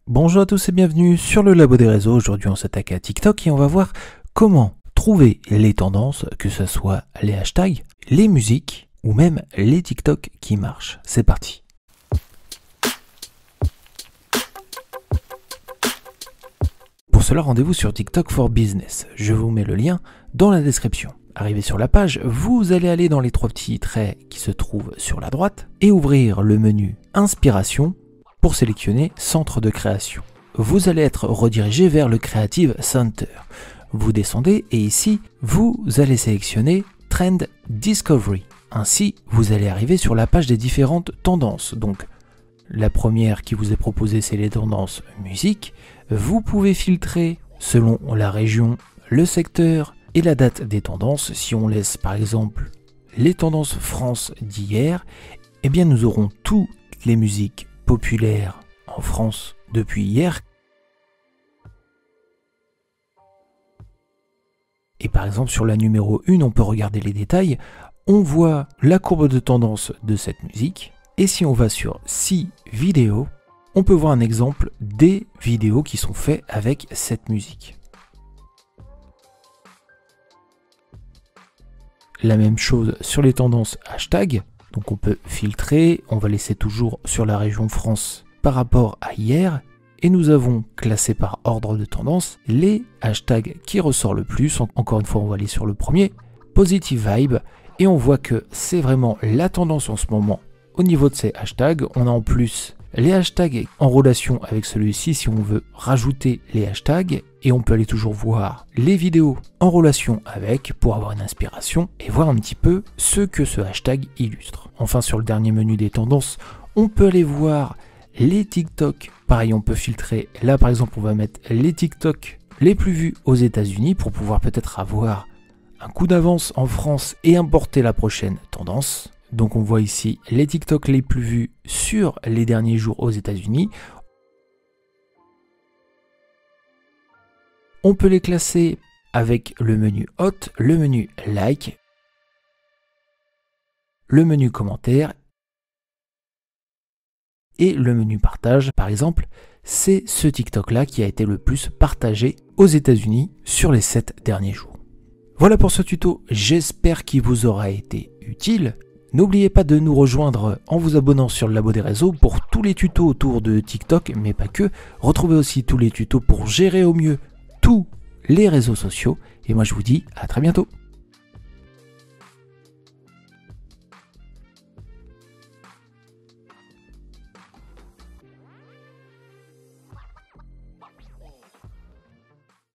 Bonjour à tous et bienvenue sur le Labo des réseaux. Aujourd'hui on s'attaque à TikTok et on va voir comment trouver les tendances, que ce soit les hashtags, les musiques ou même les TikTok qui marchent. C'est parti. Pour cela, rendez-vous sur TikTok for Business. Je vous mets le lien dans la description. Arrivé sur la page, vous allez aller dans les trois petits traits qui se trouvent sur la droite et ouvrir le menu Inspiration pour sélectionner Centre de création. Vous allez être redirigé vers le Creative Center. Vous descendez et ici, vous allez sélectionner Trend Discovery. Ainsi, vous allez arriver sur la page des différentes tendances. Donc, la première qui vous est proposée, c'est les tendances musique. Vous pouvez filtrer selon la région, le secteur et la date des tendances. Si on laisse par exemple les tendances France d'hier, eh bien nous aurons toutes les musiques populaires en France depuis hier. Et par exemple sur la numéro 1, on peut regarder les détails. On voit la courbe de tendance de cette musique. Et si on va sur 6 vidéos, on peut voir un exemple des vidéos qui sont faites avec cette musique. La même chose sur les tendances hashtag. Donc on peut filtrer, on va laisser toujours sur la région France par rapport à hier. Et nous avons classé par ordre de tendance les hashtags qui ressortent le plus. Encore une fois, on va aller sur le premier, Positive Vibe. Et on voit que c'est vraiment la tendance en ce moment au niveau de ces hashtags. On a en plus les hashtags en relation avec celui-ci si on veut rajouter les hashtags. Et on peut aller toujours voir les vidéos en relation avec pour avoir une inspiration et voir un petit peu ce que ce hashtag illustre. Enfin, sur le dernier menu des tendances, on peut aller voir les TikTok. Pareil, on peut filtrer. Là, par exemple, on va mettre les TikTok les plus vus aux États-Unis pour pouvoir peut-être avoir un coup d'avance en France et importer la prochaine tendance. Donc, on voit ici les TikTok les plus vus sur les derniers jours aux États-Unis. On peut les classer avec le menu Hot, le menu Like, le menu Commentaire et le menu Partage. Par exemple, c'est ce TikTok-là qui a été le plus partagé aux États-Unis sur les 7 derniers jours. Voilà pour ce tuto, j'espère qu'il vous aura été utile. N'oubliez pas de nous rejoindre en vous abonnant sur le Labo des réseaux pour tous les tutos autour de TikTok, mais pas que. Retrouvez aussi tous les tutos pour gérer au mieux tous les réseaux sociaux. Et moi je vous dis à très bientôt.